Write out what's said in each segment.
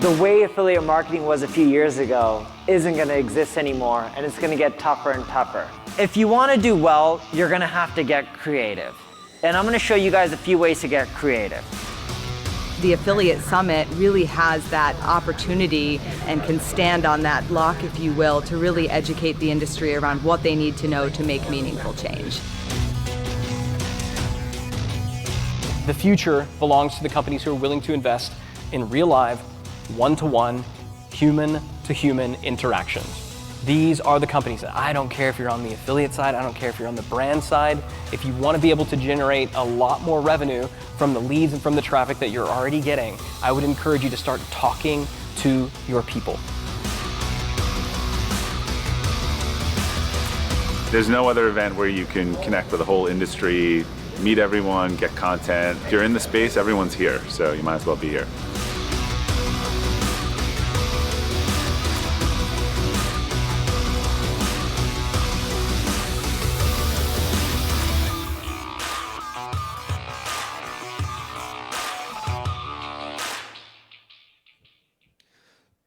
The way affiliate marketing was a few years ago isn't going to exist anymore, and it's going to get tougher and tougher. If you want to do well, you're going to have to get creative. And I'm going to show you guys a few ways to get creative. The Affiliate Summit really has that opportunity and can stand on that block, if you will, to really educate the industry around what they need to know to make meaningful change. The future belongs to the companies who are willing to invest in real live, one-to-one, human-to-human interactions. These are the companies that I don't care if you're on the affiliate side, I don't care if you're on the brand side. If you want to be able to generate a lot more revenue from the leads and from the traffic that you're already getting, I would encourage you to start talking to your people. There's no other event where you can connect with the whole industry, meet everyone, get content. If you're in the space, everyone's here, so you might as well be here.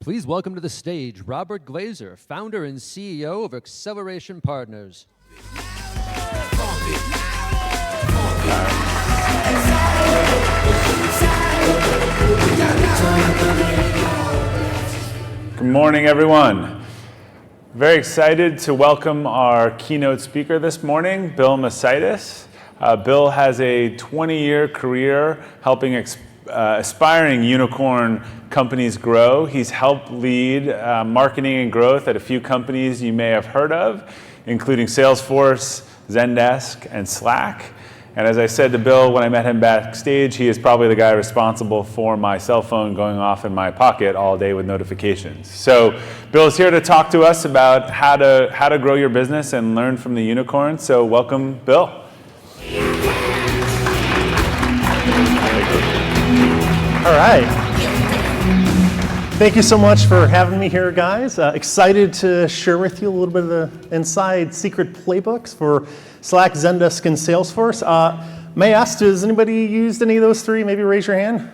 Please welcome to the stage Robert Glazer, founder and CEO of Acceleration Partners. Good morning, everyone. Very excited to welcome our keynote speaker this morning, Bill Macaitis. Bill has a 20-year career helping aspiring unicorn companies grow. He's helped lead marketing and growth at a few companies you may have heard of, including Salesforce, Zendesk, and Slack. And as I said to Bill when I met him backstage, he is probably the guy responsible for my cell phone going off in my pocket all day with notifications. So Bill is here to talk to us about how to grow your business and learn from the unicorns. So welcome, Bill. All right. Thank you so much for having me here, guys. Excited to share with you a little bit of the inside secret playbooks for Slack, Zendesk, and Salesforce. May I ask, has anybody used any of those three? Maybe raise your hand.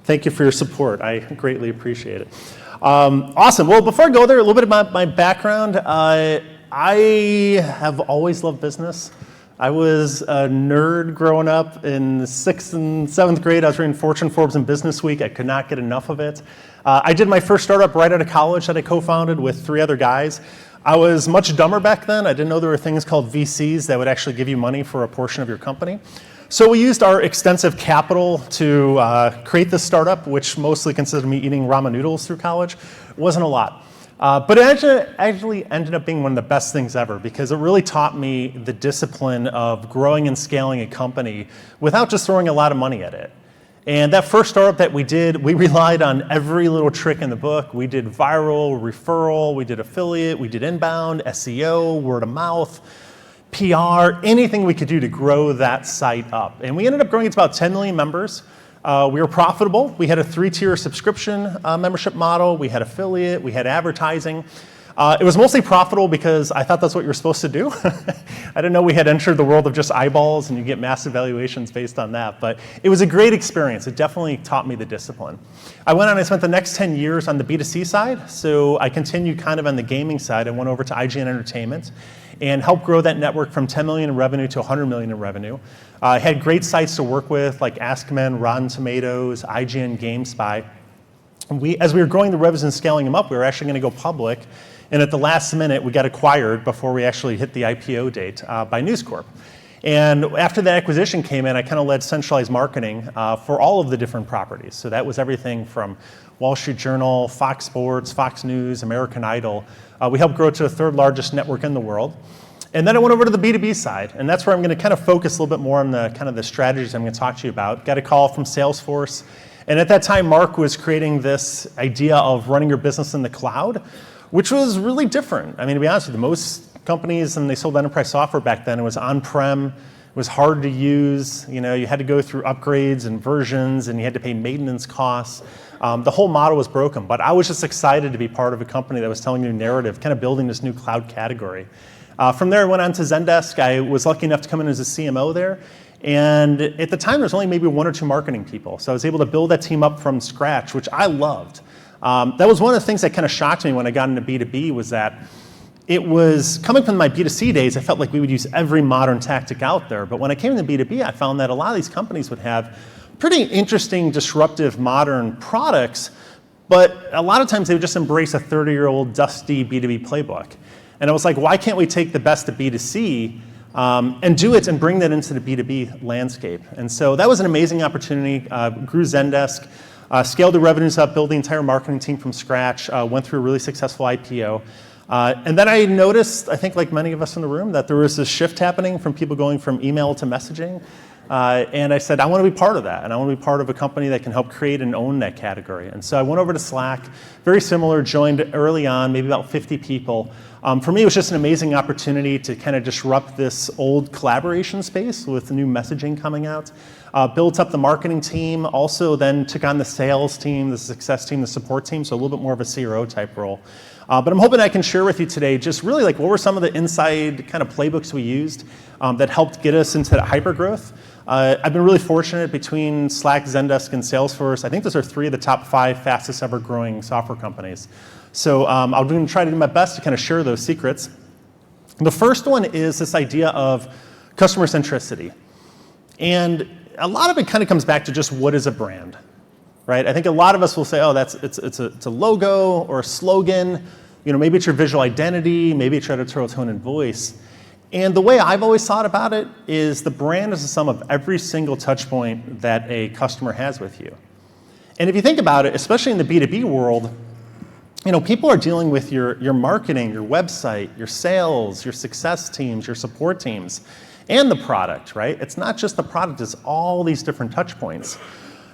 Thank you for your support. I greatly appreciate it. Awesome. Well, before I go there, a little bit about my background. I have always loved business. I was a nerd growing up in the 6th and 7th grade. I was reading Fortune, Forbes, and Business Week. I could not get enough of it. I did my first startup right out of college that I co-founded with 3 other guys. I was much dumber back then. I didn't know there were things called VCs that would actually give you money for a portion of your company. So we used our extensive capital to create this startup, which mostly consisted of me eating ramen noodles through college. It wasn't a lot. But it actually ended up being one of the best things ever because it really taught me the discipline of growing and scaling a company without just throwing a lot of money at it. And that first startup that we did, we relied on every little trick in the book. We did viral, referral, we did affiliate, we did inbound, SEO, word of mouth, PR, anything we could do to grow that site up. And we ended up growing it to about 10 million members. We were profitable. We had a 3-tier subscription membership model. We had affiliate. We had advertising. It was mostly profitable because I thought that's what you were supposed to do. I didn't know we had entered the world of just eyeballs and you get massive valuations based on that. But it was a great experience. It definitely taught me the discipline. I went on and I spent the next 10 years on the B2C side. So I continued kind of on the gaming side. I went over to IGN Entertainment and helped grow that network from 10 million in revenue to 100 million in revenue. I had great sites to work with like AskMen, Rotten Tomatoes, IGN, GameSpy. As we were growing the revenues and scaling them up, we were actually going to go public. And at the last minute, we got acquired before we actually hit the IPO date by News Corp. And after that acquisition came in, I kind of led centralized marketing for all of the different properties. So that was everything from Wall Street Journal, Fox Sports, Fox News, American Idol. We helped grow to the 3rd largest network in the world. And then I went over to the B2B side, and that's where I'm going to kind of focus a little bit more on the kind of the strategies I'm going to talk to you about. Got a call from Salesforce, and at that time, Mark was creating this idea of running your business in the cloud, which was really different. I mean, to be honest with you, most companies, and they sold enterprise software back then, it was on-prem, it was hard to use, you know, you had to go through upgrades and versions, and you had to pay maintenance costs. The whole model was broken, but I was just excited to be part of a company that was telling a new narrative, kind of building this new cloud category. From there, I went on to Zendesk. I was lucky enough to come in as a CMO there. And at the time, there was only maybe 1 or 2 marketing people. So I was able to build that team up from scratch, which I loved. That was one of the things that kind of shocked me when I got into B2B was that it was coming from my B2C days, I felt like we would use every modern tactic out there. But when I came into B2B, I found that a lot of these companies would have pretty interesting, disruptive, modern products, but a lot of times they would just embrace a 30-year-old dusty B2B playbook. And I was like, why can't we take the best of B2C and do it and bring that into the B2B landscape? And so that was an amazing opportunity. Grew Zendesk, scaled the revenues up, built the entire marketing team from scratch, went through a really successful IPO. And then I noticed, I think like many of us in the room, that there was this shift happening from people going from email to messaging. And I said, I want to be part of that. And I want to be part of a company that can help create and own that category. And so I went over to Slack, very similar, joined early on, maybe about 50 people. For me, it was just an amazing opportunity to kind of disrupt this old collaboration space with new messaging coming out. Built up the marketing team, also then took on the sales team, the success team, the support team, so a little bit more of a CRO type role. But I'm hoping I can share with you today just really like what were some of the inside kind of playbooks we used that helped get us into that hypergrowth. I've been really fortunate between Slack, Zendesk, and Salesforce. I think those are 3 of the top 5 fastest ever growing software companies. So I'm going to try to do my best to kind of share those secrets. The first one is this idea of customer centricity. And a lot of it kind of comes back to just what is a brand, right? I think a lot of us will say, oh, it's a logo or a slogan. You know, maybe it's your visual identity, maybe it's your editorial tone and voice. And the way I've always thought about it is the brand is the sum of every single touch point that a customer has with you. And if you think about it, especially in the B2B world, you know, people are dealing with your marketing, your website, your sales, your success teams, your support teams, and the product, right? It's not just the product, it's all these different touch points.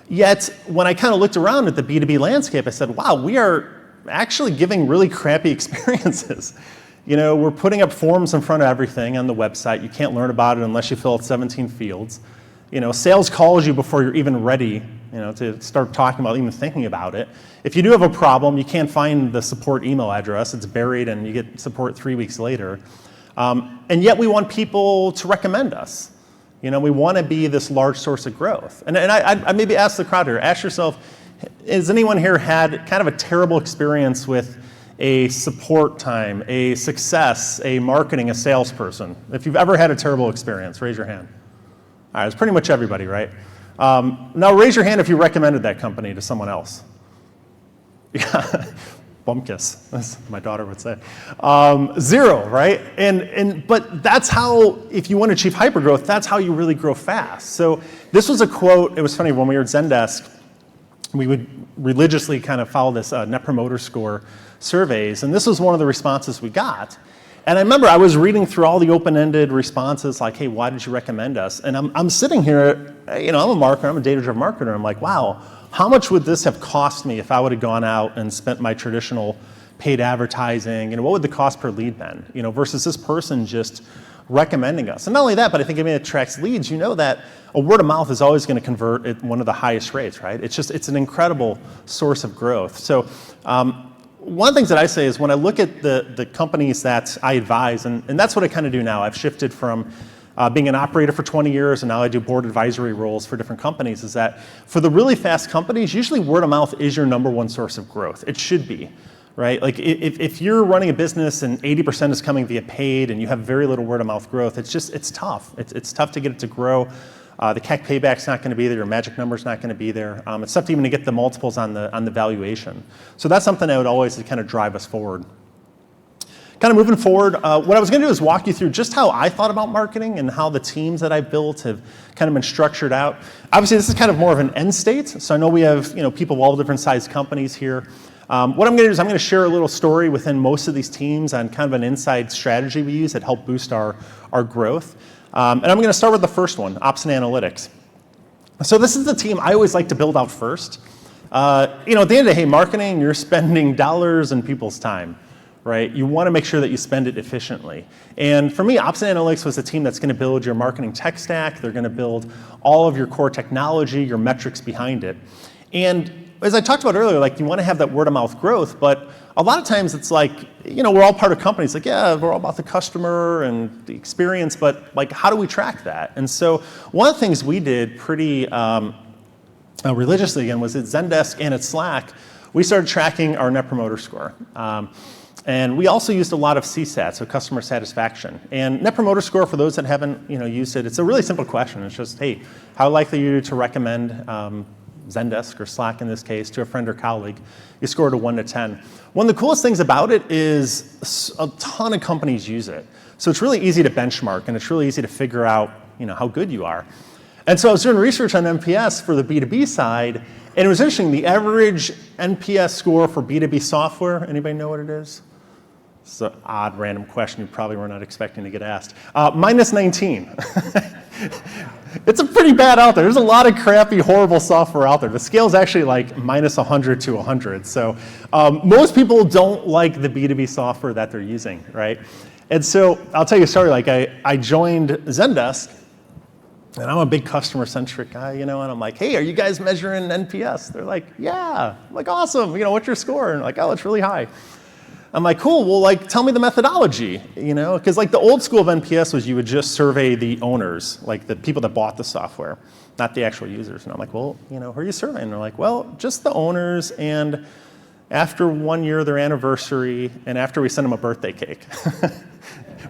Yet, when I kind of looked around at the B2B landscape, I said, wow, we are actually giving really crappy experiences. You know, we're putting up forms in front of everything on the website. You can't learn about it unless you fill out 17 fields. You know, sales calls you before you're even ready, you know, to start talking about even thinking about it. If you do have a problem, you can't find the support email address. It's buried and you get support 3 weeks later. And yet we want people to recommend us. You know, we want to be this large source of growth. And I maybe ask the crowd here, ask yourself, has anyone here had kind of a terrible experience with a support time, a success, a marketing, a salesperson? If you've ever had a terrible experience, raise your hand. All right, it's pretty much everybody, right? Now raise your hand if you recommended that company to someone else. Yeah, bum kiss, as my daughter would say. 0, right? But that's how, if you want to achieve hypergrowth, that's how you really grow fast. So this was a quote, it was funny, when we were at Zendesk, we would religiously kind of follow this Net Promoter Score surveys, and this was one of the responses we got. And I remember I was reading through all the open-ended responses like, hey, why did you recommend us? And I'm sitting here, you know, I'm a marketer, I'm a data-driven marketer, I'm like, wow, how much would this have cost me if I would have gone out and spent my traditional paid advertising, and what would the cost per lead been, you know, versus this person just recommending us. And not only that, but I think if it attracts leads, you know that a word of mouth is always going to convert at one of the highest rates, right? It's an incredible source of growth. So one of the things that I say is when I look at the companies that I advise, and that's what I kind of do now. I've shifted from being an operator for 20 years, and now I do board advisory roles for different companies, is that for the really fast companies, usually word of mouth is your #1 source of growth. It should be. Right? Like if you're running a business and 80% is coming via paid and you have very little word of mouth growth, it's tough. It's tough to get it to grow. The CAC payback's not going to be there. Your magic number's not going to be there. It's tough to even to get the multiples on the valuation. So that's something that would always kind of drive us forward. Kind of moving forward, what I was going to do is walk you through just how I thought about marketing and how the teams that I built have kind of been structured out. Obviously, this is kind of more of an end state. So I know we have people of all different size companies here. What I'm going to do is I'm going to share a little story within most of these teams on kind of an inside strategy we use that help boost our growth. And I'm going to start with the first one, Ops and Analytics. So this is the team I always like to build out first. At the end of the day, hey, marketing, you're spending dollars and people's time, right? You want to make sure that you spend it efficiently. And for me, Ops and Analytics was the team that's going to build your marketing tech stack. They're going to build all of your core technology, your metrics behind it. And as I talked about earlier, like you want to have that word of mouth growth, but a lot of times it's like, we're all part of companies. Like, yeah, we're all about the customer and the experience, but like, how do we track that? And so one of the things we did pretty religiously again was at Zendesk and at Slack we started tracking our Net Promoter Score. And we also used a lot of CSAT, so customer satisfaction. And Net Promoter Score, for those that haven't used it, it's a really simple question. It's just, hey, how likely are you to recommend Zendesk or Slack in this case to a friend or colleague? You score it a 1 to 10. One of the coolest things about it is a ton of companies use it. So it's really easy to benchmark, and it's really easy to figure out how good you are. And so I was doing research on NPS for the B2B side, and it was interesting. The average NPS score for B2B software, anybody know what it is? It's an odd, random question you probably were not expecting to get asked. Minus 19. It's a pretty bad out there. There's a lot of crappy, horrible software out there. The scale is actually like minus 100 to 100. So most people don't like the B2B software that they're using, right? And so I'll tell you a story. Like I joined Zendesk, and I'm a big customer-centric guy, and I'm like, hey, are you guys measuring NPS? They're like, yeah. I'm like, awesome. What's your score? And like, oh, it's really high. I'm like, cool, well, like, tell me the methodology, because like the old school of NPS was you would just survey the owners, like the people that bought the software, not the actual users. And I'm like, well, who are you surveying? And they're like, well, just the owners, and after 1 year, their anniversary, and after we send them a birthday cake.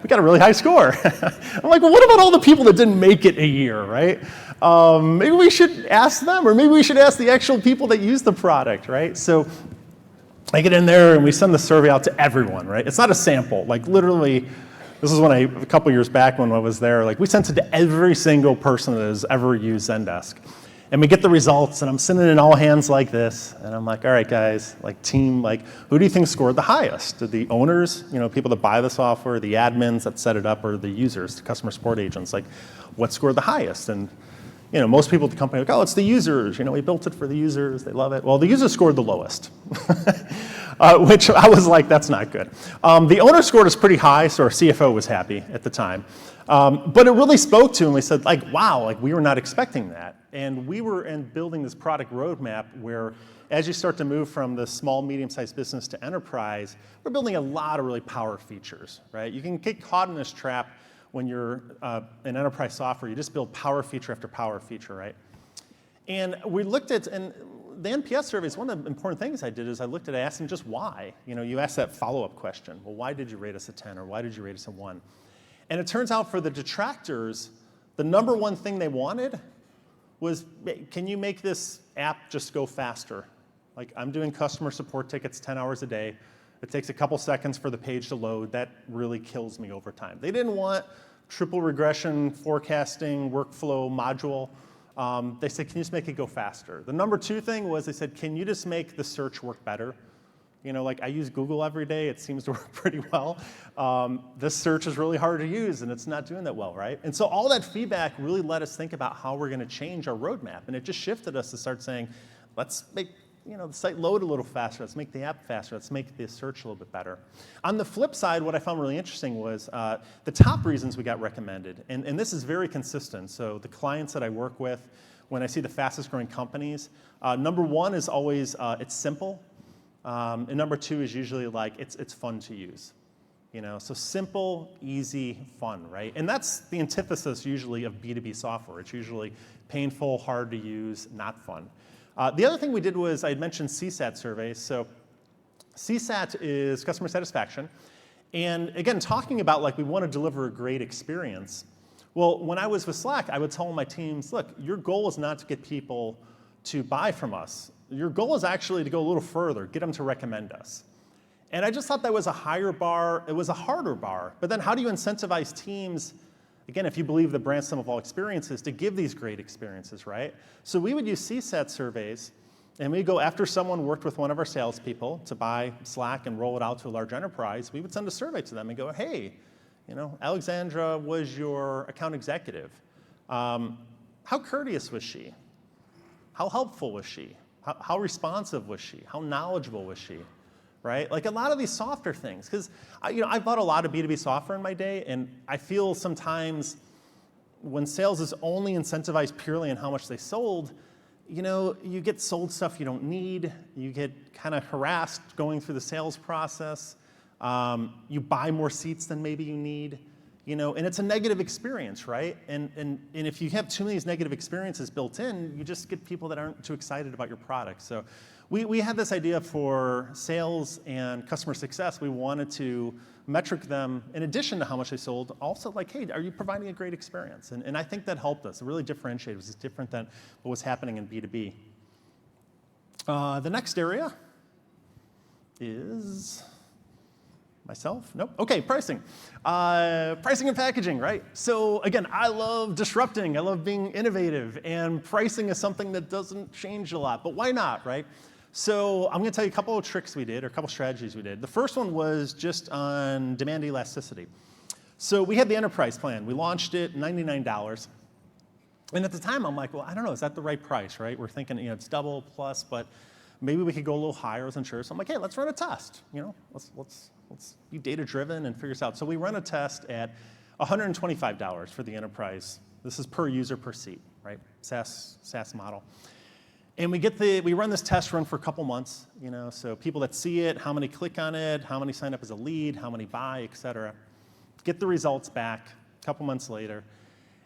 We got a really high score. I'm like, well, what about all the people that didn't make it a year, right? Maybe we should ask them, or maybe we should ask the actual people that use the product, right? So I get in there and we send the survey out to everyone, right? It's not a sample. Like literally, this is when a couple years back when I was there, like we sent it to every single person that has ever used Zendesk. And we get the results, and I'm sitting in all hands like this, and I'm like, all right, guys, like team, like who do you think scored the highest? Did the owners, people that buy the software, the admins that set it up, or the users, the customer support agents? Like, what scored the highest? And most people at the company are like, oh, it's the users. We built it for the users. They love it. Well, the users scored the lowest, which I was like, that's not good. The owner scored us pretty high, so our CFO was happy at the time. But it really spoke to, and we said, like, wow, like we were not expecting that. And we were building this product roadmap where as you start to move from the small, medium-sized business to enterprise, we're building a lot of really power features, right? You can get caught in this trap when you're in enterprise software. You just build power feature after power feature, right? And we looked at, and the NPS surveys, one of the important things I did is I asked them just why. You ask that follow-up question. Well, why did you rate us a 10, or why did you rate us a 1? And it turns out for the detractors, the number one thing they wanted was, can you make this app just go faster? Like, I'm doing customer support tickets 10 hours a day. It takes a couple seconds for the page to load. That really kills me over time. They didn't want triple regression, forecasting, workflow module. They said, can you just make it go faster? The number two thing was they said, can you just make the search work better? Like I use Google every day. It seems to work pretty well. This search is really hard to use, and it's not doing that well, right? And so all that feedback really let us think about how we're going to change our roadmap. And it just shifted us to start saying, let's make the site load a little faster. Let's make the app faster. Let's make the search a little bit better. On the flip side, what I found really interesting was the top reasons we got recommended. And this is very consistent. So the clients that I work with, when I see the fastest growing companies, number one is always it's simple. And number two is usually like it's fun to use. So simple, easy, fun, right? And that's the antithesis usually of B2B software. It's usually painful, hard to use, not fun. The other thing we did was I had mentioned CSAT surveys. So CSAT is customer satisfaction. And again, talking about like we want to deliver a great experience. Well, when I was with Slack, I would tell my teams, look, your goal is not to get people to buy from us. Your goal is actually to go a little further, get them to recommend us. And I just thought that was a higher bar. It was a harder bar. But then how do you incentivize teams, again, if you believe the brand sum of all experiences, to give these great experiences, right? So we would use CSAT surveys, and we'd go after someone worked with one of our salespeople to buy Slack and roll it out to a large enterprise. We would send a survey to them and go, hey, Alexandra was your account executive. How courteous was she? How helpful was she? How responsive was she? How knowledgeable was she? Right? Like a lot of these softer things, because I bought a lot of B2B software in my day, and I feel sometimes when sales is only incentivized purely on how much they sold, you get sold stuff you don't need. You get kind of harassed going through the sales process. You buy more seats than maybe you need. and it's a negative experience, right? And if you have too many of these negative experiences built in, you just get people that aren't too excited about your product. So we had this idea for sales and customer success. We wanted to metric them in addition to how much they sold, also like, hey, are you providing a great experience? And I think that helped us. It really differentiated. It was different than what was happening in B2B. The next area is myself? Nope. Okay, pricing. Pricing and packaging, right? So again, I love disrupting. I love being innovative. And pricing is something that doesn't change a lot. But why not, right? So I'm going to tell you a couple of tricks we did, or a couple of strategies we did. The first one was just on demand elasticity. So we had the enterprise plan. We launched it $99. And at the time, I'm like, well, I don't know, is that the right price, right? We're thinking, it's double plus, but maybe we could go a little higher. I wasn't sure. So I'm like, hey, let's run a test. Let's be data-driven and figure this out. So we run a test at $125 for the enterprise. This is per user per seat, right? SaaS model. And we run this test run for a couple months, so people that see it, how many click on it, how many sign up as a lead, how many buy, et cetera. Get the results back a couple months later.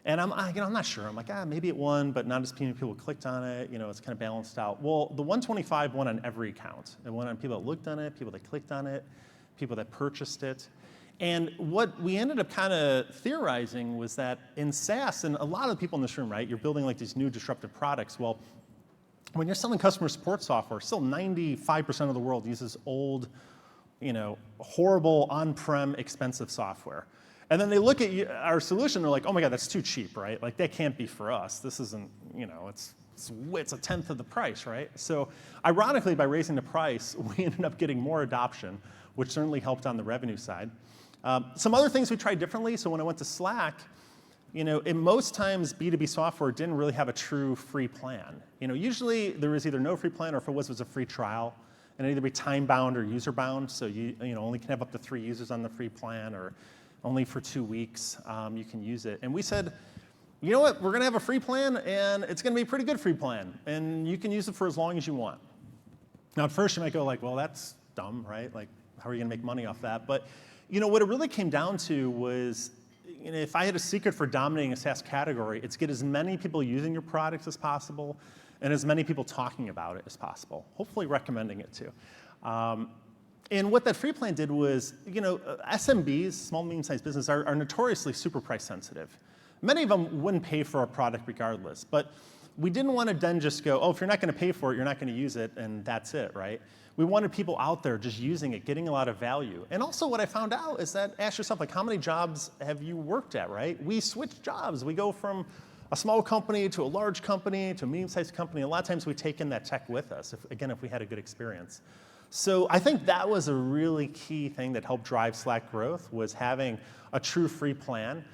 And I'm not sure. I'm like, maybe it won, but not as many people clicked on it. It's kind of balanced out. Well, the 125 won on every account. It won on people that looked on it, people that clicked on it, people that purchased it. And what we ended up kind of theorizing was that in SaaS, and a lot of the people in this room, right, you're building like these new disruptive products. Well, when you're selling customer support software, still 95% of the world uses old, horrible on-prem expensive software. And then they look at our solution, they're like, oh my God, that's too cheap, right? Like that can't be for us. This isn't, it's a tenth of the price, right? So ironically, by raising the price, we ended up getting more adoption, which certainly helped on the revenue side. Some other things we tried differently. So when I went to Slack, in most times B2B software didn't really have a true free plan. Usually there was either no free plan, or if it was a free trial, and it'd either be time bound or user bound. So you only can have up to 3 users on the free plan, or only for 2 weeks you can use it. And we said, you know what, we're going to have a free plan, and it's going to be a pretty good free plan, and you can use it for as long as you want. Now at first you might go like, well, that's dumb, right? Like, how are you going to make money off that? But what it really came down to was, if I had a secret for dominating a SaaS category, it's get as many people using your products as possible and as many people talking about it as possible, hopefully recommending it too. And what that free plan did was, SMBs, small, medium-sized business, are notoriously super price sensitive. Many of them wouldn't pay for our product regardless, but we didn't want to then just go, oh, if you're not going to pay for it, you're not going to use it, and that's it, right? We wanted people out there just using it, getting a lot of value. And also what I found out is that, ask yourself, like, how many jobs have you worked at, right? We switch jobs. We go from a small company to a large company to a medium-sized company. A lot of times we take in that tech with us, if we had a good experience. So I think that was a really key thing that helped drive Slack growth, was having a true free plan.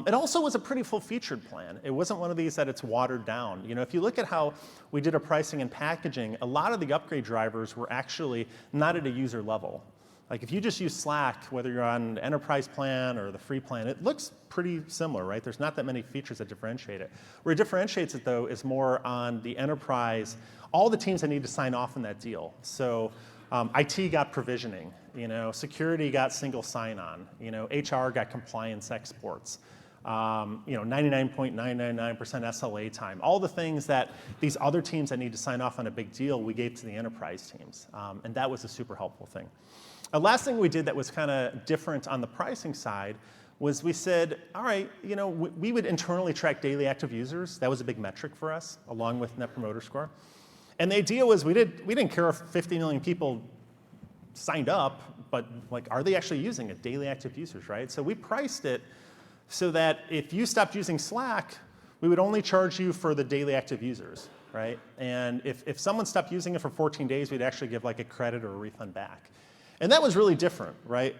It also was a pretty full-featured plan. It wasn't one of these that it's watered down. If you look at how we did our pricing and packaging, a lot of the upgrade drivers were actually not at a user level. Like if you just use Slack, whether you're on the enterprise plan or the free plan, it looks pretty similar, right? There's not that many features that differentiate it. Where it differentiates it, though, is more on the enterprise, all the teams that need to sign off on that deal. So IT got provisioning, security got single sign-on, HR got compliance exports, 99.999% SLA time. All the things that these other teams that need to sign off on a big deal, we gave to the enterprise teams, and that was a super helpful thing. The last thing we did that was kind of different on the pricing side was we said, all right, we would internally track daily active users. That was a big metric for us, along with Net Promoter Score. And the idea was we didn't care if 50 million people signed up, but like, are they actually using it? Daily active users, right? So we priced it so that if you stopped using Slack, we would only charge you for the daily active users, right? And if someone stopped using it for 14 days, we'd actually give like a credit or a refund back. And that was really different, right?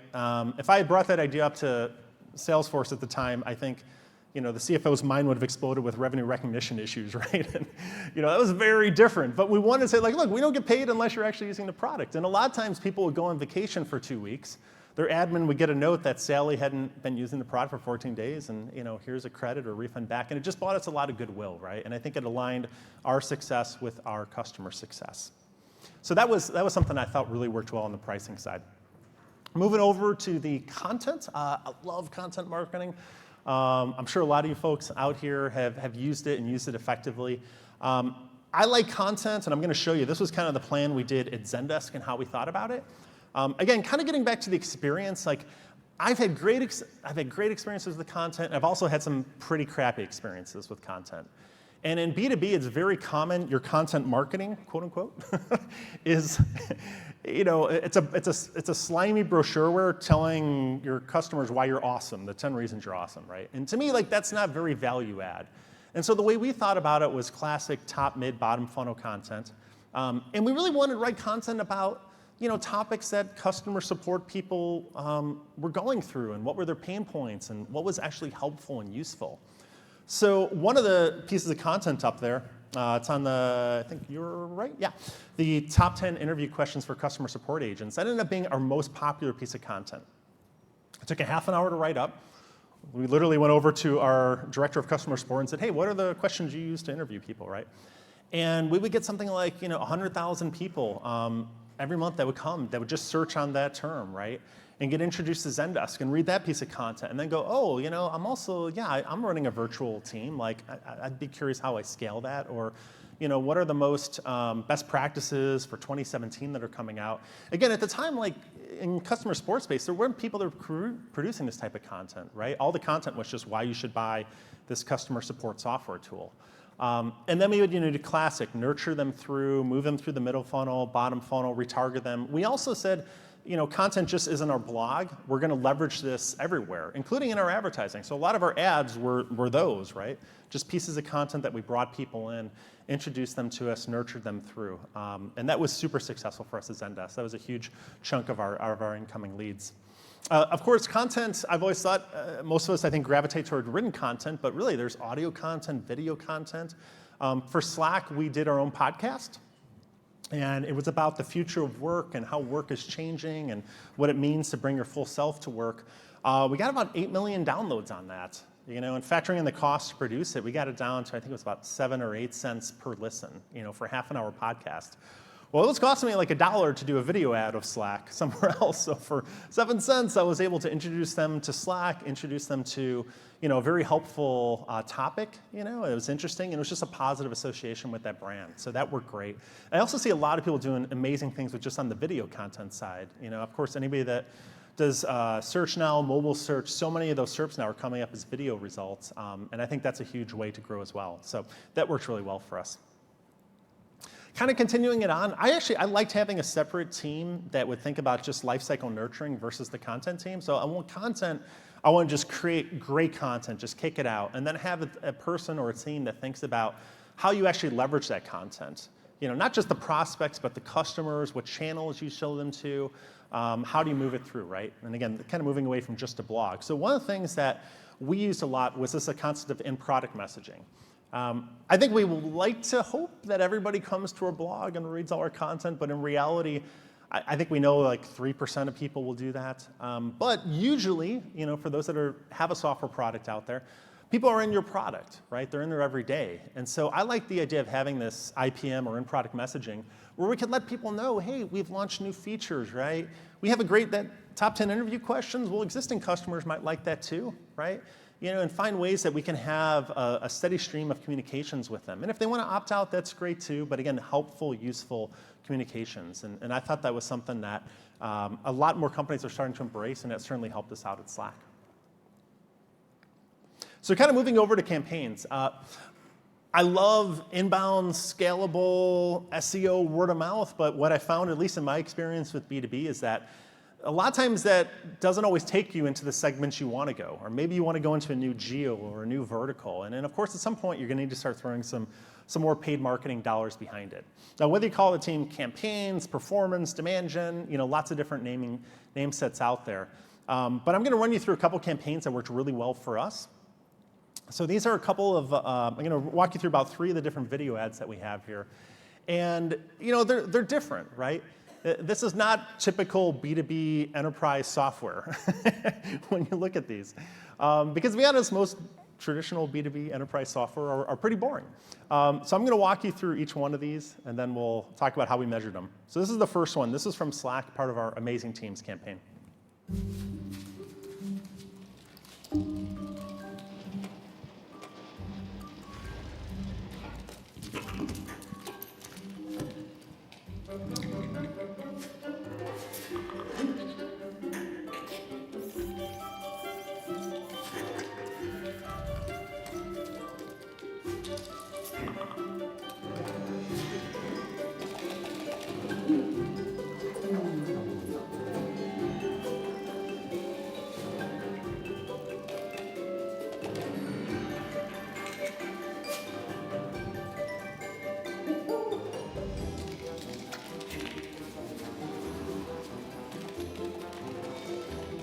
If I had brought that idea up to Salesforce at the time, I think the CFO's mind would have exploded with revenue recognition issues, right? And, that was very different. But we wanted to say, like, look, we don't get paid unless you're actually using the product. And a lot of times people would go on vacation for 2 weeks. Their admin would get a note that Sally hadn't been using the product for 14 days, and here's a credit or refund back. And it just brought us a lot of goodwill, right? And I think it aligned our success with our customer success. So that was something I thought really worked well on the pricing side. Moving over to the content. I love content marketing. I'm sure a lot of you folks out here have used it and used it effectively. I like content, and I'm going to show you. This was kind of the plan we did at Zendesk and how we thought about it. Again, kind of getting back to the experience, like I've had great experiences with content, and I've also had some pretty crappy experiences with content. And in B2B, it's very common, your content marketing, quote unquote, is, it's a slimy brochureware telling your customers why you're awesome, the 10 reasons you're awesome, right? And to me, like, that's not very value add. And so the way we thought about it was classic top, mid, bottom funnel content. And we really wanted to write content about topics that customer support people were going through and what were their pain points and what was actually helpful and useful. So one of the pieces of content up there, it's on the, I think you're right, yeah, the top 10 interview questions for customer support agents. That ended up being our most popular piece of content. It took a half an hour to write up. We literally went over to our director of customer support and said, hey, what are the questions you use to interview people, right? And we would get something like 100,000 people every month that would come, that would just search on that term, right? And get introduced to Zendesk and read that piece of content and then go, oh, I'm also, I'm running a virtual team. Like, I'd be curious how I scale that, or, what are the most best practices for 2017 that are coming out? Again, at the time, like in customer support space, there weren't people that were producing this type of content, right? All the content was just why you should buy this customer support software tool. And then we would do classic, nurture them through, move them through the middle funnel, bottom funnel, retarget them. We also said, content just isn't our blog. We're going to leverage this everywhere, including in our advertising. So a lot of our ads were those, right? Just pieces of content that we brought people in, introduced them to us, nurtured them through. And that was super successful for us at Zendesk. That was a huge chunk of our incoming leads. Of course, content, I've always thought, most of us, I think, gravitate toward written content, but really there's audio content, video content. For Slack, we did our own podcast. And it was about the future of work and how work is changing and what it means to bring your full self to work. We got about 8 million downloads on that. And factoring in the cost to produce it, we got it down to, I think it was about 7 or 8 cents per listen, for a half an hour podcast. Well, it was costing me like $1 to do a video ad of Slack somewhere else. So for 7 cents, I was able to introduce them to Slack, introduce them to, a very helpful topic. It was interesting, and it was just a positive association with that brand. So that worked great. I also see a lot of people doing amazing things with just on the video content side. Of course, anybody that does search now, mobile search, so many of those SERPs now are coming up as video results. And I think that's a huge way to grow as well. So that works really well for us. Kind of continuing it on, I liked having a separate team that would think about just lifecycle nurturing versus the content team. So I want to just create great content, just kick it out, and then have a person or a team that thinks about how you actually leverage that content. Not just the prospects, but the customers, what channels you show them to, how do you move it through, right? And again, kind of moving away from just a blog. So one of the things that we used a lot was this concept of in-product messaging. I think we would like to hope that everybody comes to our blog and reads all our content, but in reality, I think we know like 3% of people will do that. But usually, for those that have a software product out there, people are in your product, right? They're in there every day. And so I like the idea of having this IPM or in-product messaging where we can let people know, hey, we've launched new features, right? We have that top 10 interview questions. Well, existing customers might like that too, right? And find ways that we can have a steady stream of communications with them. And if they want to opt out, that's great too. But again, helpful, useful communications. And I thought that was something that a lot more companies are starting to embrace, and that certainly helped us out at Slack. So kind of moving over to campaigns. I love inbound, scalable, SEO, word of mouth. But what I found, at least in my experience with B2B, is that a lot of times that doesn't always take you into the segments you want to go, or maybe you want to go into a new geo or a new vertical. And then of course, at some point, you're going to need to start throwing some more paid marketing dollars behind it. Now, whether you call the team campaigns, performance, demand gen, lots of different name sets out there. But I'm going to run you through a couple campaigns that worked really well for us. So these are a couple of, I'm going to walk you through about 3 of the different video ads that we have here. And they're different, right? This is not typical B2B enterprise software when you look at these. Because to be honest, most traditional B2B enterprise software are pretty boring. So I'm going to walk you through each one of these, and then we'll talk about how we measured them. So this is the first one. This is from Slack, part of our Amazing Teams campaign.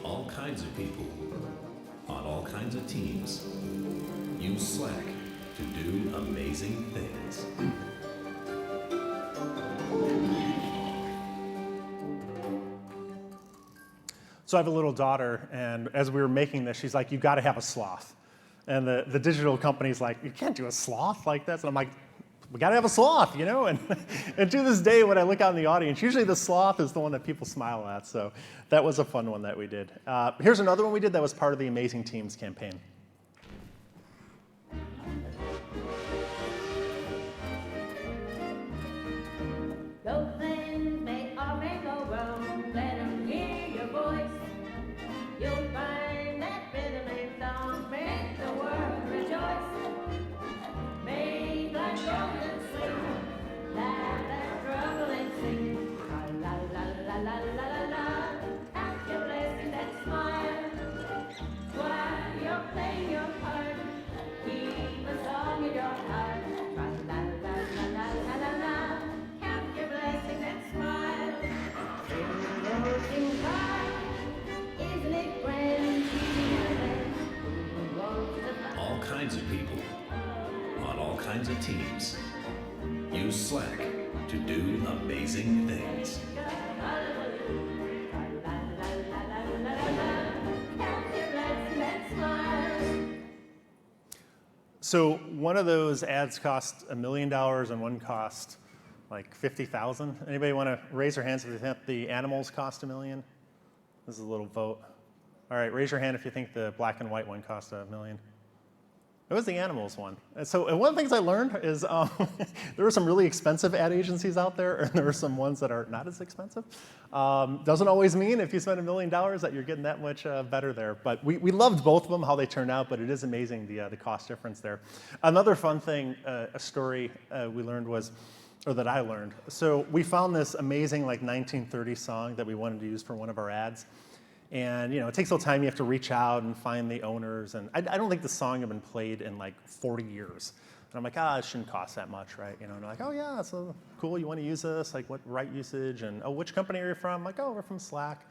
All kinds of people on all kinds of teams use Slack to do amazing things. So I have a little daughter, and as we were making this, she's like, "You got to have a sloth." And the digital company's like, "You can't do a sloth like this." And I'm like, "We got to have a sloth, you know?" And to this day, when I look out in the audience, usually the sloth is the one that people smile at. So that was a fun one that we did. Here's another one we did that was part of the Amazing Teams campaign. Those things may or may go wrong. Let them hear your voice. You'll find that rhythm and song make the world rejoice. Make like golden swing. Laugh and struggle and sing. La la la la la la la la. Count your blessings and smile. While you're playing your part, keep a song in your heart. La la la la la la la la. Count your blessings and smile. Sing by. Isn't it grand? All kinds of people on all kinds of teams use Slack to do amazing things. So one of those ads cost $1 million and one cost like 50,000. Anybody want to raise their hands if you think the animals cost $1 million? This is a little vote. All right, raise your hand if you think the black and white one cost $1 million. It was the animals one. And so one of the things I learned is there were some really expensive ad agencies out there, and there are some ones that are not as expensive. Doesn't always mean if you spend $1 million that you're getting that much better there. But we loved both of them, how they turned out, but it is amazing the cost difference there. Another fun thing, a story we learned was, or that I learned. So we found this amazing like 1930s song that we wanted to use for one of our ads. And it takes a little time. You have to reach out and find the owners. And I don't think the song had been played in like 40 years. And I'm like, it shouldn't cost that much, right? And they're like, oh yeah, so cool. You want to use this? Like what right usage? And oh, which company are you from? I'm like, oh, we're from Slack.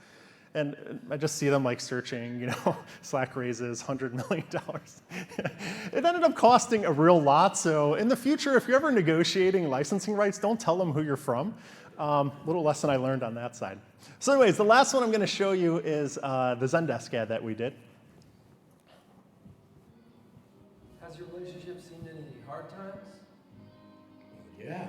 And I just see them like searching, Slack raises $100 million. It ended up costing a real lot. So in the future, if you're ever negotiating licensing rights, don't tell them who you're from. Little lesson I learned on that side. So anyways, the last one I'm going to show you is the Zendesk ad that we did. Has your relationship seen any hard times? Yeah,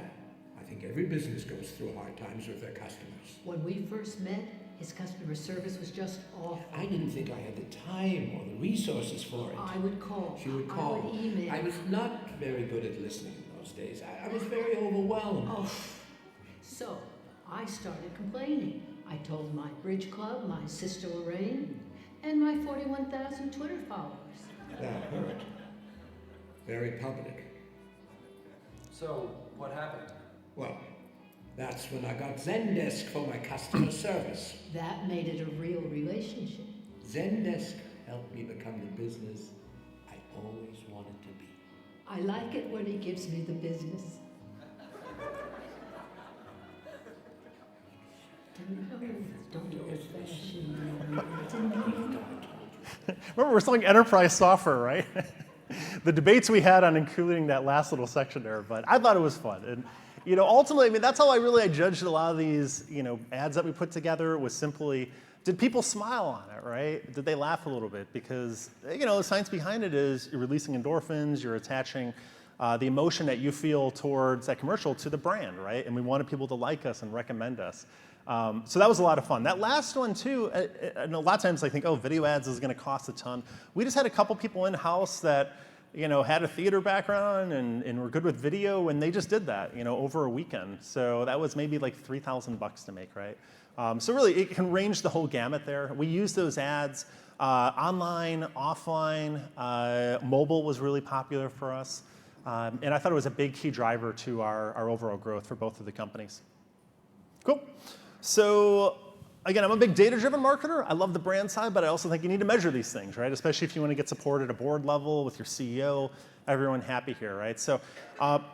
I think every business goes through hard times with their customers. When we first met, his customer service was just awful. I didn't think I had the time or the resources for it. I would call. She would call. I would email. I was not very good at listening in those days. I was very overwhelmed. Oh. So I started complaining. I told my bridge club, my sister Lorraine, and my 41,000 Twitter followers. That hurt. Very public. So, what happened? Well, that's when I got Zendesk for my customer service. That made it a real relationship. Zendesk helped me become the business I always wanted to be. I like it when he gives me the business. Remember, we're selling enterprise software, right? The debates we had on including that last little section there, but I thought it was fun. And ultimately, that's how I judged a lot of these, ads that we put together was simply, did people smile on it, right? Did they laugh a little bit? Because, the science behind it is you're releasing endorphins, you're attaching the emotion that you feel towards that commercial to the brand, right? And we wanted people to like us and recommend us. So that was a lot of fun. That last one too, and a lot of times I think, oh, video ads is going to cost a ton. We just had a couple people in-house that had a theater background and were good with video, and they just did that, over a weekend. So that was maybe like $3,000 to make, right? So really, it can range the whole gamut there. We use those ads online, offline. Mobile was really popular for us. And I thought it was a big key driver to our overall growth for both of the companies. Cool. So again, I'm a big data-driven marketer. I love the brand side, but I also think you need to measure these things, right? Especially if you want to get support at a board level with your CEO, everyone happy here, right? So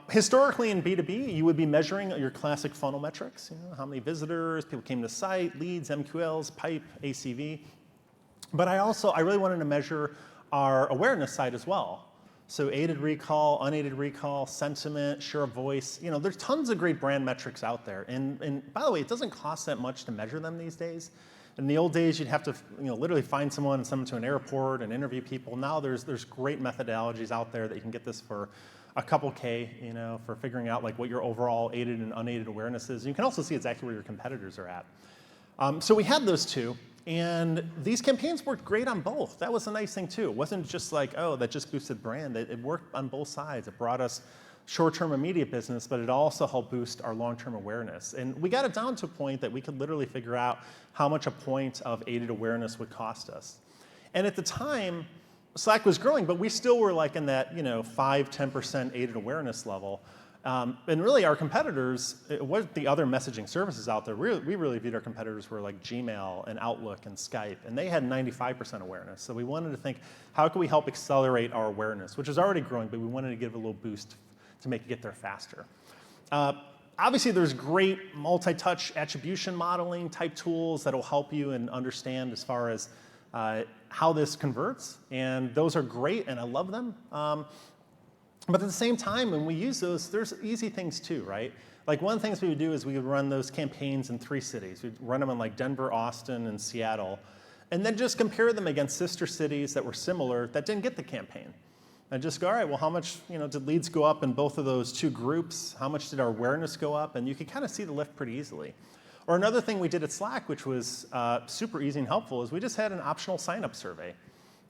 historically in B2B, you would be measuring your classic funnel metrics, how many visitors, people came to the site, leads, MQLs, pipe, ACV. But I really wanted to measure our awareness side as well. So aided recall, unaided recall, sentiment, share of voice. There's tons of great brand metrics out there. And by the way, it doesn't cost that much to measure them these days. In the old days, you'd have to literally find someone and send them to an airport and interview people. Now there's great methodologies out there that you can get this for a couple K, for figuring out like what your overall aided and unaided awareness is. And you can also see exactly where your competitors are at. So we had those two. And these campaigns worked great on both. That was a nice thing too. It wasn't just like, oh, that just boosted brand. It worked on both sides. It brought us short-term immediate business, but it also helped boost our long-term awareness. And we got it down to a point that we could literally figure out how much a point of aided awareness would cost us. And at the time, Slack was growing, but we still were like in that 5-10% aided awareness level. And really, our competitors, what the other messaging services out there, we really viewed our competitors were like Gmail and Outlook and Skype, and they had 95% awareness. So we wanted to think, how can we help accelerate our awareness, which is already growing, but we wanted to give a little boost to make it get there faster. Obviously, there's great multi-touch attribution modeling type tools that will help you and understand as far as how this converts, and those are great, and I love them. But at the same time, when we use those, there's easy things too, right? Like one of the things we would do is we would run those campaigns in 3 cities. We'd run them in like Denver, Austin, and Seattle, and then just compare them against sister cities that were similar that didn't get the campaign. And just go, all right, well, how much did leads go up in both of those 2 groups? How much did our awareness go up? And you could kind of see the lift pretty easily. Or another thing we did at Slack, which was super easy and helpful, is we just had an optional sign-up survey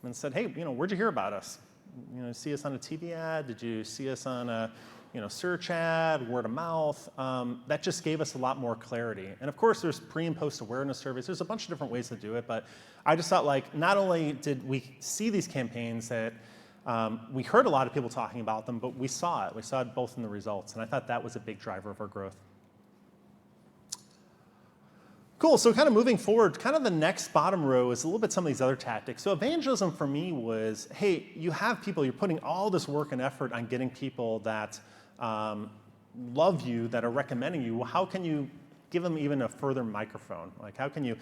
and said, hey, where'd you hear about us? See us on a TV ad? Did you see us on a search ad, word of mouth? That just gave us a lot more clarity. And of course, there's pre and post awareness surveys. There's a bunch of different ways to do it, but I just thought like not only did we see these campaigns that we heard a lot of people talking about them, but we saw it. We saw it both in the results, and I thought that was a big driver of our growth. Cool, so kind of moving forward, kind of the next bottom row is a little bit some of these other tactics. So evangelism for me was, hey, you have people, you're putting all this work and effort on getting people that love you, that are recommending you. Well, how can you give them even a further microphone? Like how can you,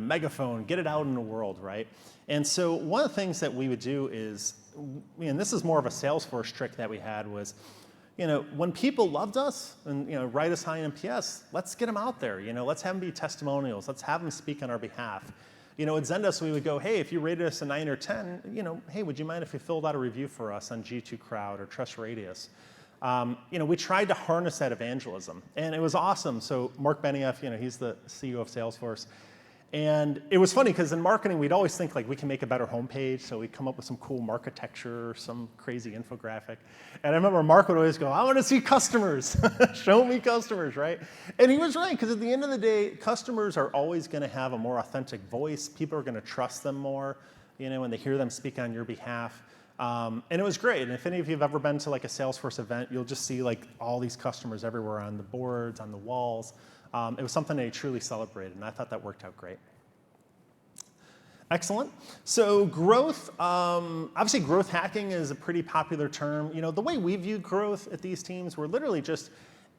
megaphone, get it out in the world, right? And so one of the things that we would do is, and this is more of a Salesforce trick that we had was, when people loved us and write us high NPS, let's get them out there. Let's have them be testimonials. Let's have them speak on our behalf. At Zendesk, we would go, hey, if you rated us a 9 or 10, hey, would you mind if you filled out a review for us on G2 Crowd or Trust Radius? We tried to harness that evangelism, and it was awesome. So Mark Benioff, he's the CEO of Salesforce. And it was funny because in marketing, we'd always think like we can make a better homepage. So we'd come up with some cool marketecture, some crazy infographic. And I remember Mark would always go, I want to see customers. Show me customers, right? And he was right, because at the end of the day, customers are always going to have a more authentic voice. People are going to trust them more, when they hear them speak on your behalf. And it was great. And if any of you have ever been to like a Salesforce event, you'll just see like all these customers everywhere on the boards, on the walls. It was something they truly celebrated, and I thought that worked out great. Excellent. So growth, obviously growth hacking is a pretty popular term. The way we viewed growth at these teams, we're literally just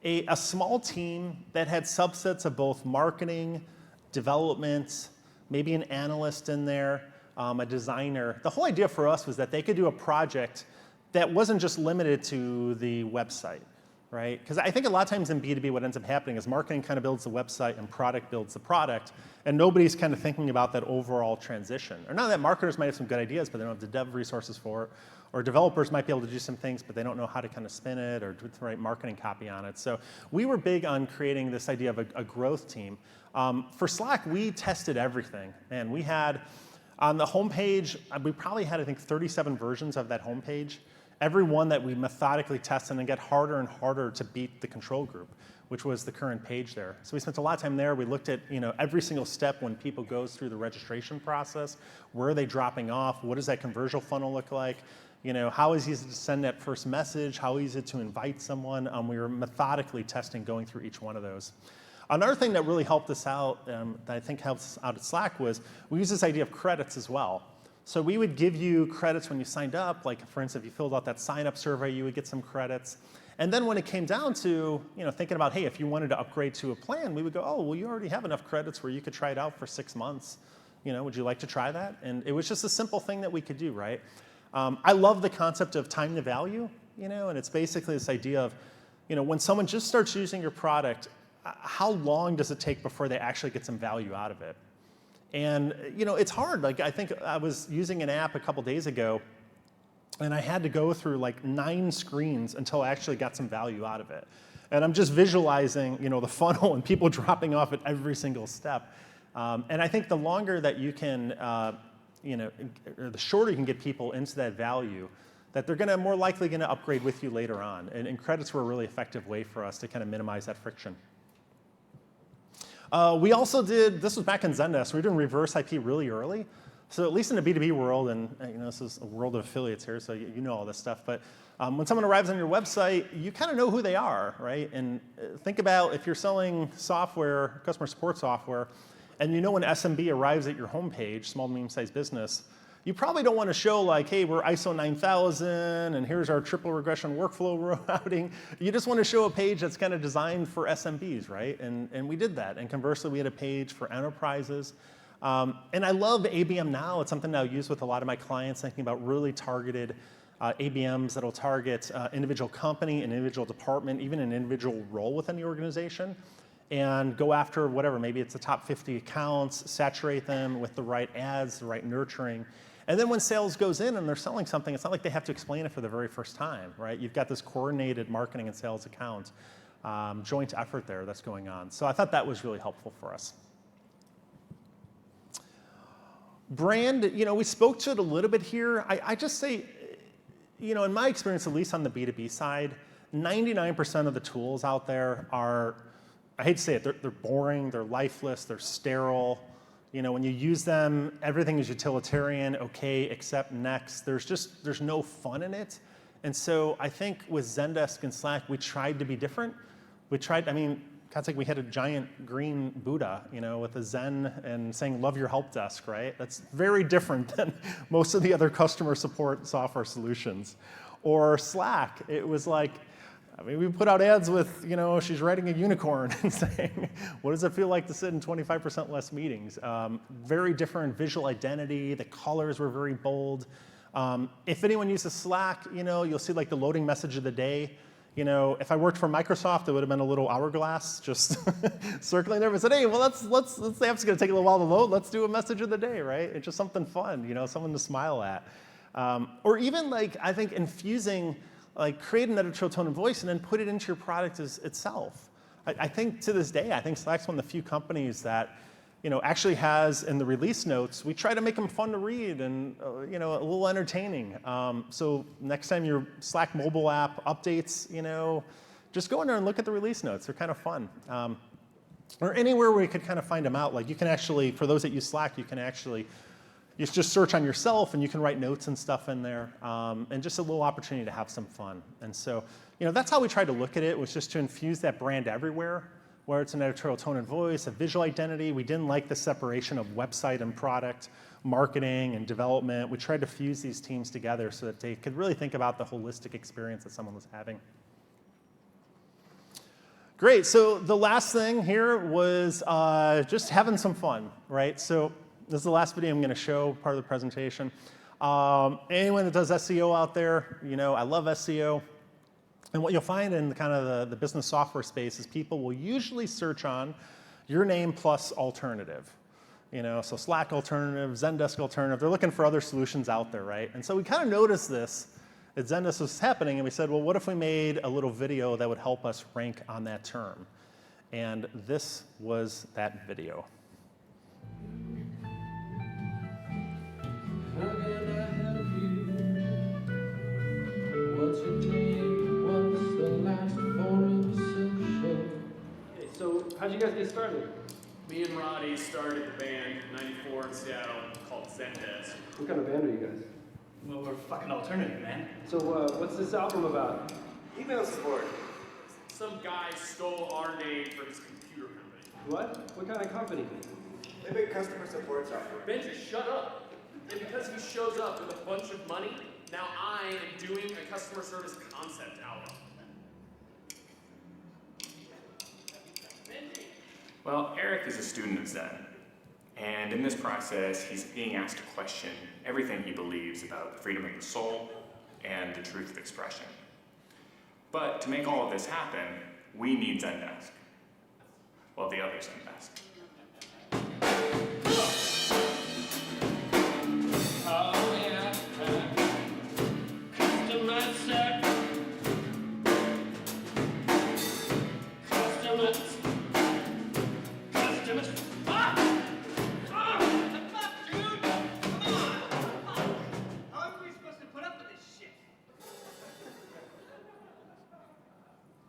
a small team that had subsets of both marketing, development, maybe an analyst in there, a designer. The whole idea for us was that they could do a project that wasn't just limited to the website. right? Because I think a lot of times in B2B what ends up happening is marketing kind of builds the website and product builds the product, and nobody's kind of thinking about that overall transition. Or not that marketers might have some good ideas, but they don't have the dev resources for it, or developers might be able to do some things, but they don't know how to kind of spin it or do the right marketing copy on it. So we were big on creating this idea of a growth team. For Slack, we tested everything, and we had, on the homepage, we probably had, I think, 37 versions of that homepage. Every one that we methodically tested and get harder and harder to beat the control group, which was the current page there. So we spent a lot of time there. We looked at every single step when people goes through the registration process. Where are they dropping off? What does that conversion funnel look like? How is it easy to send that first message? How easy to invite someone? We were methodically testing going through each one of those. Another thing that really helped us out, that I think helps us out at Slack, was we use this idea of credits as well. So we would give you credits when you signed up. Like, for instance, if you filled out that sign-up survey, you would get some credits. And then when it came down to thinking about, hey, if you wanted to upgrade to a plan, we would go, oh, well, you already have enough credits where you could try it out for 6 months. Would you like to try that? And it was just a simple thing that we could do, right? I love the concept of time to value, and it's basically this idea of, when someone just starts using your product, how long does it take before they actually get some value out of it? And it's hard. Like, I think I was using an app a couple days ago, and I had to go through like 9 screens until I actually got some value out of it. And I'm just visualizing, the funnel and people dropping off at every single step. And I think the longer that you can, or the shorter you can get people into that value, that they're more likely going to upgrade with you later on. And credits were a really effective way for us to kind of minimize that friction. We also did, this was back in Zendesk, we were doing reverse IP really early. So at least in the B2B world, and this is a world of affiliates here, so you know all this stuff, but when someone arrives on your website, you kind of know who they are, right? And think about if you're selling software, customer support software, and when SMB arrives at your homepage, small to medium-sized business, you probably don't want to show like, hey, we're ISO 9000, and here's our triple regression workflow routing. You just want to show a page that's kind of designed for SMBs, right? And we did that. And conversely, we had a page for enterprises. And I love ABM now. It's something that I use with a lot of my clients, thinking about really targeted ABMs that'll target individual company, an individual department, even an individual role within the organization, and go after whatever. Maybe it's the top 50 accounts, saturate them with the right ads, the right nurturing. And then when sales goes in and they're selling something, it's not like they have to explain it for the very first time, right? You've got this coordinated marketing and sales account, joint effort there that's going on. So I thought that was really helpful for us. Brand, we spoke to it a little bit here. I just say, in my experience, at least on the B2B side, 99% of the tools out there are, I hate to say it, they're boring, they're lifeless, they're sterile. When you use them, everything is utilitarian, okay, accept, next. There's no fun in it. And so I think with Zendesk and Slack, we tried to be different. It's like we had a giant green Buddha, with a Zen and saying, love your help desk, right? That's very different than most of the other customer support software solutions. Or Slack, it was like, we put out ads with, she's riding a unicorn and saying, what does it feel like to sit in 25% less meetings? Very different visual identity. The colors were very bold. If anyone uses Slack, you'll see like the loading message of the day. If I worked for Microsoft, it would have been a little hourglass just circling there and said, hey, well, the app's going to take a little while to load. Let's do a message of the day, right? It's just something fun, someone to smile at. Or even like, I think infusing, like create an editorial tone of voice and then put it into your product itself. I think to this day, I think Slack's one of the few companies that actually has in the release notes, we try to make them fun to read and a little entertaining. So next time your Slack mobile app updates, just go in there and look at the release notes. They're kind of fun. Or anywhere where you could kind of find them out. Like you can actually, for those that use Slack, you can actually just search on yourself and you can write notes and stuff in there. And just a little opportunity to have some fun. And so, that's how we tried to look at it, was just to infuse that brand everywhere, where it's an editorial tone and voice, a visual identity. We didn't like the separation of website and product, marketing and development. We tried to fuse these teams together so that they could really think about the holistic experience that someone was having. Great, so the last thing here was just having some fun, right? So this is the last video I'm gonna show, part of the presentation. Anyone that does SEO out there, I love SEO. And what you'll find in kind of the business software space is people will usually search on your name plus alternative. So Slack alternative, Zendesk alternative, they're looking for other solutions out there, right? And so we kind of noticed this at Zendesk was happening, and we said, well, what if we made a little video that would help us rank on that term? And this was that video. How can I help you? What's your name? What's the last four of social? Hey, so how'd you guys get started? Me and Roddy started the band in '94 in Seattle called Zendesk. What kind of band are you guys? Well, we're fucking alternative, man. So what's this album about? Email support. Some guy stole our name for his computer company. What? What kind of company? They make customer support software. Benji, shut up. And because he shows up with a bunch of money, now I am doing a customer service concept album. Benji. Well, Eric is a student of Zen. And in this process, he's being asked to question everything he believes about the freedom of the soul and the truth of expression. But to make all of this happen, we need Zendesk. Well, the other Zendesk. Oh yeah, customer service. Customers.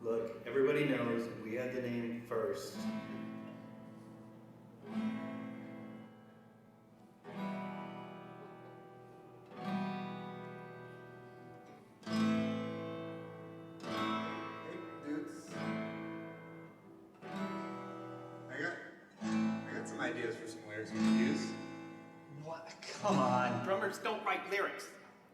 Look, everybody knows we had the name first. Hey, dudes. I got some ideas for some lyrics we could use. What? Come on. Drummers don't write lyrics.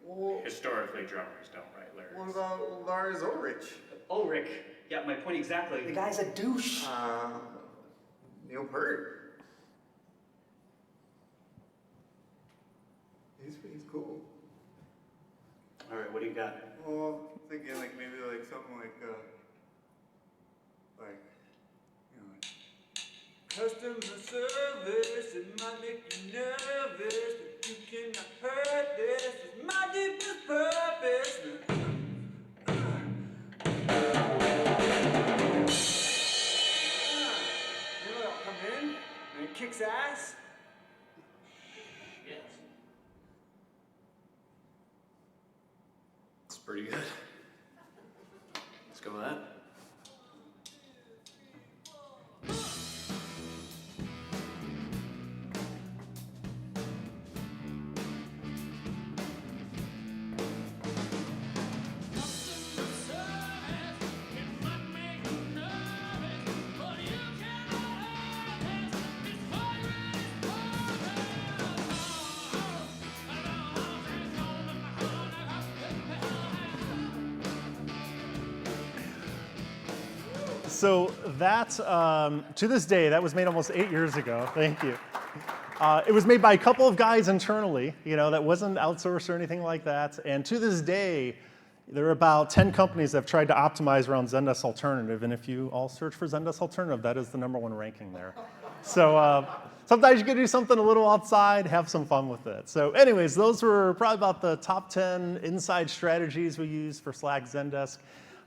Well, Historically, drummers don't write lyrics. what about Lars Ulrich? Ulrich. Yeah, my point exactly. The guy's a douche. Neil Peart. He's cool. All right, what do you got? Well, thinking like maybe like something like customer service, it might make you nervous, but you cannot hurt this. It's my deepest purpose. I'll come in and it kicks ass. Yes. It's pretty good. Let's go with that. So that, to this day, that was made almost 8 years ago. Thank you. It was made by a couple of guys internally, that wasn't outsourced or anything like that. And to this day, there are about 10 companies that have tried to optimize around Zendesk Alternative. And if you all search for Zendesk Alternative, that is the #1 ranking there. So sometimes you can do something a little outside, have some fun with it. So anyways, those were probably about the top 10 inside strategies we use for Slack, Zendesk,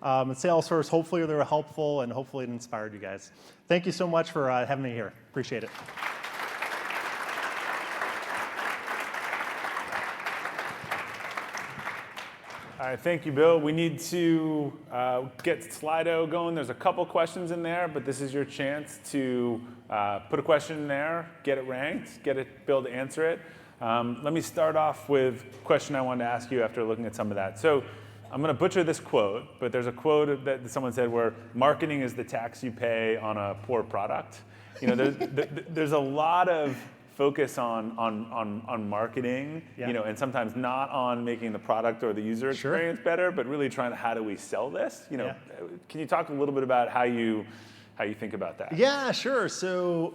and Salesforce. Hopefully they were helpful, and hopefully it inspired you guys. Thank you so much for having me here. Appreciate it. All right, thank you, Bill. We need to get Slido going. There's a couple questions in there, but this is your chance to put a question in there, get it ranked, get Bill to answer it. Let me start off with a question I wanted to ask you after looking at some of that. So I'm going to butcher this quote, but there's a quote that someone said where marketing is the tax you pay on a poor product. There's a lot of focus on marketing, and sometimes not on making the product or the user experience better, but really trying to how do we sell this? Can you talk a little bit about how you think about that? Yeah, sure. So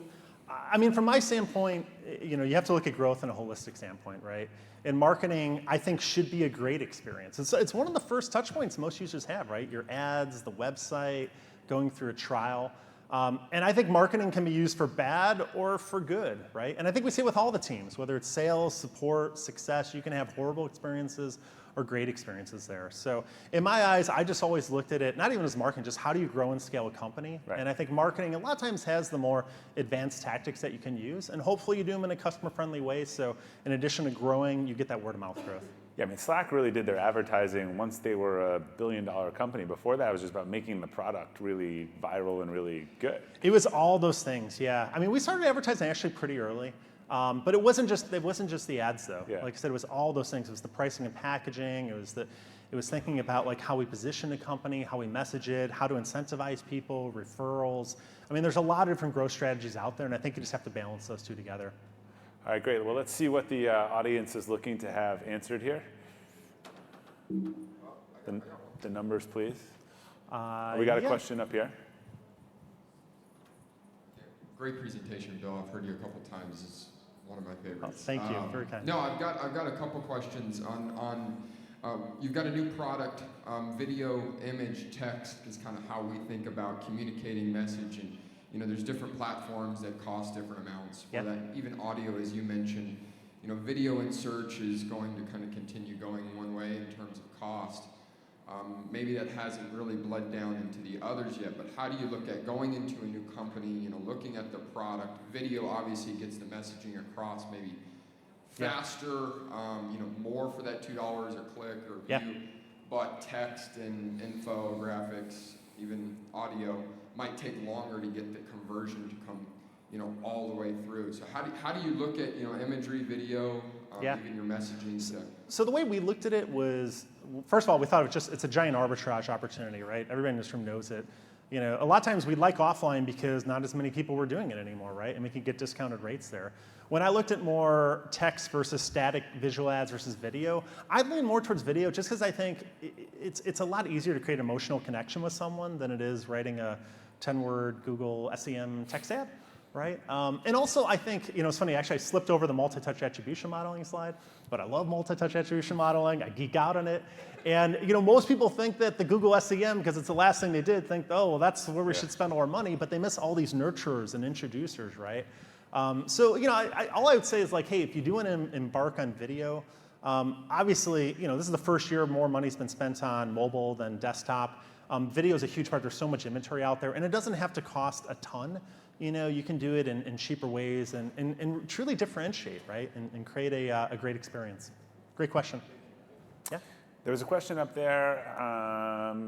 I mean, from my standpoint, you know, you have to look at growth in a holistic standpoint, right? And marketing, I think, should be a great experience. It's one of the first touch points most users have, right? Your ads, the website, going through a trial. And I think marketing can be used for bad or for good, right? And I think we see it with all the teams, whether it's sales, support, success, you can have horrible experiences or great experiences there. So in my eyes, I just always looked at it, not even as marketing, just how do you grow and scale a company? Right. And I think marketing a lot of times has the more advanced tactics that you can use, and hopefully you do them in a customer-friendly way, so in addition to growing, you get that word-of-mouth growth. Yeah, I mean, Slack really did their advertising once they were a billion-dollar company. Before that, it was just about making the product really viral and really good. It was all those things, yeah. I mean, we started advertising actually pretty early. But it wasn't just the ads though. Yeah. Like I said, it was all those things. It was the pricing and packaging. It was thinking about like how we position a company, how we message it, how to incentivize people, referrals. I mean, there's a lot of different growth strategies out there, and I think you just have to balance those two together. All right, great. Well, let's see what the audience is looking to have answered here. The numbers, please. We got a question up here. Great presentation, Bill. I've heard you a couple times. It's one of my favorites. Oh, thank you. Very kind. No, I've got a couple questions on you've got a new product. Video, image, text is kind of how we think about communicating message, and you know, there's different platforms that cost different amounts. For that, even audio, as you mentioned, you know, video and search is going to kind of continue going one way in terms of cost. Maybe that hasn't really bled down into the others yet, but how do you look at going into a new company, you know, looking at the product? Video obviously gets the messaging across maybe faster, you know, more for that $2 a click or view, but text and info, graphics, even audio might take longer to get the conversion to come, you know, all the way through. So how do you look at, you know, imagery, video, even your messaging? So the way we looked at it was, first of all, we thought it's a giant arbitrage opportunity, right? Everybody in this room knows it. You know, a lot of times we like offline because not as many people were doing it anymore, right? And we can get discounted rates there. When I looked at more text versus static visual ads versus video, I'd lean more towards video just because I think it's a lot easier to create an emotional connection with someone than it is writing a 10-word Google SEM text ad. Right? And also, I think, you know, it's funny, actually, I slipped over the multi-touch attribution modeling slide, but I love multi-touch attribution modeling. I geek out on it. And, you know, most people think that the Google SEM, because it's the last thing they did, think, oh, well, that's where we should spend all our money, but they miss all these nurturers and introducers, right? So, you know, all I would say is like, hey, if you do want to embark on video, obviously, you know, this is the first year more money's been spent on mobile than desktop. Video is a huge part. There's so much inventory out there, and it doesn't have to cost a ton. You know, you can do it in cheaper ways and truly differentiate, right? And create a great experience. Great question. Yeah? There was a question up there.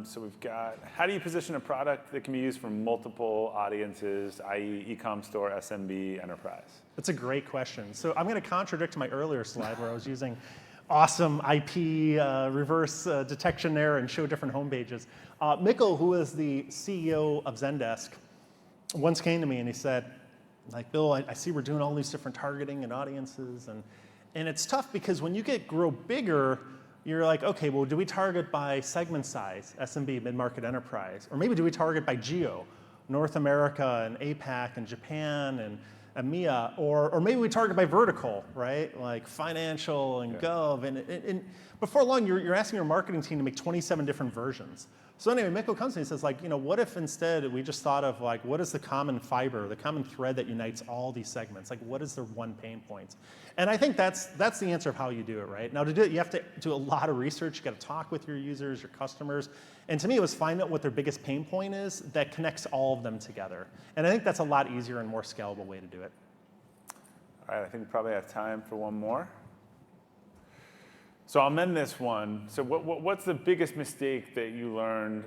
So we've got, how do you position a product that can be used for multiple audiences, i.e. e-com store, SMB, enterprise? That's a great question. So I'm going to contradict my earlier slide where I was using awesome IP reverse detection there and show different home pages. Mikko, who is the CEO of Zendesk, once came to me and he said, like, Bill, I see we're doing all these different targeting and audiences, and it's tough because when you grow bigger, you're like, okay, well, do we target by segment size, SMB, mid-market enterprise? Or maybe do we target by geo, North America and APAC and Japan and EMEA, or maybe we target by vertical, right? Like financial and gov, and before long, you're asking your marketing team to make 27 different versions. So anyway, Mikko comes to me and says, like, you know, what if instead we just thought of like, what is the common fiber, the common thread that unites all these segments? Like, what is their one pain point? And I think that's the answer of how you do it, right? Now to do it, you have to do a lot of research. You got to talk with your users, your customers. And to me, it was find out what their biggest pain point is that connects all of them together. And I think that's a lot easier and more scalable way to do it. All right, I think we probably have time for one more. So I'll amend this one. So what's the biggest mistake that you learned,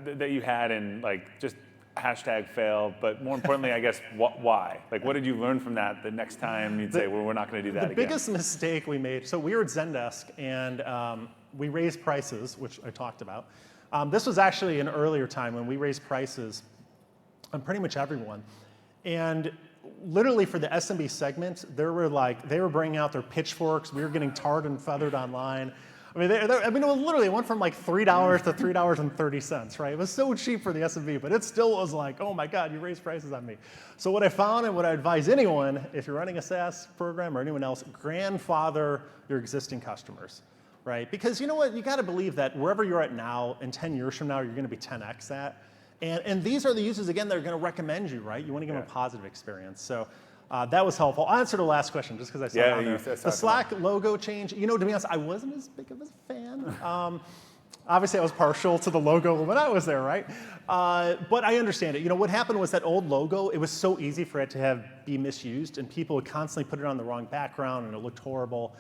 that you had in like just #fail, but more importantly, I guess, why? Like, what did you learn from that the next time you'd say, well, we're not going to do that again? The biggest mistake we made, so we were at Zendesk, and we raised prices, which I talked about. This was actually an earlier time when we raised prices on pretty much everyone. And literally for the SMB segment, they were bringing out their pitchforks. We were getting tarred and feathered online. I mean, it was literally, it went from like $3 to $3.30, right? It was so cheap for the SMB, but it still was like, oh my God, you raised prices on me. So what I found and what I advise anyone, if you're running a SaaS program or anyone else, grandfather your existing customers, right? Because you know what, you gotta believe that wherever you're at now, in 10 years from now, you're gonna be 10x that. And these are the users, again, that are gonna recommend you, right? You wanna give them a positive experience. So that was helpful. I'll answer the last question just because I saw it on there. The Slack logo change, you know, to be honest, I wasn't as big of a fan. Obviously, I was partial to the logo when I was there, right? But I understand it. You know, what happened was that old logo, it was so easy for it to be misused, and people would constantly put it on the wrong background, and it looked horrible.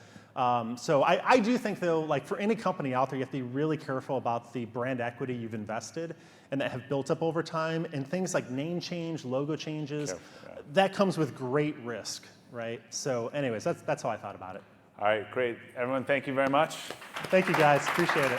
So I do think, though, like for any company out there, you have to be really careful about the brand equity you've invested and that have built up over time. And things like name change, logo changes, that comes with great risk, right? So anyways, that's how I thought about it. All right, great. Everyone, thank you very much. Thank you, guys. Appreciate it.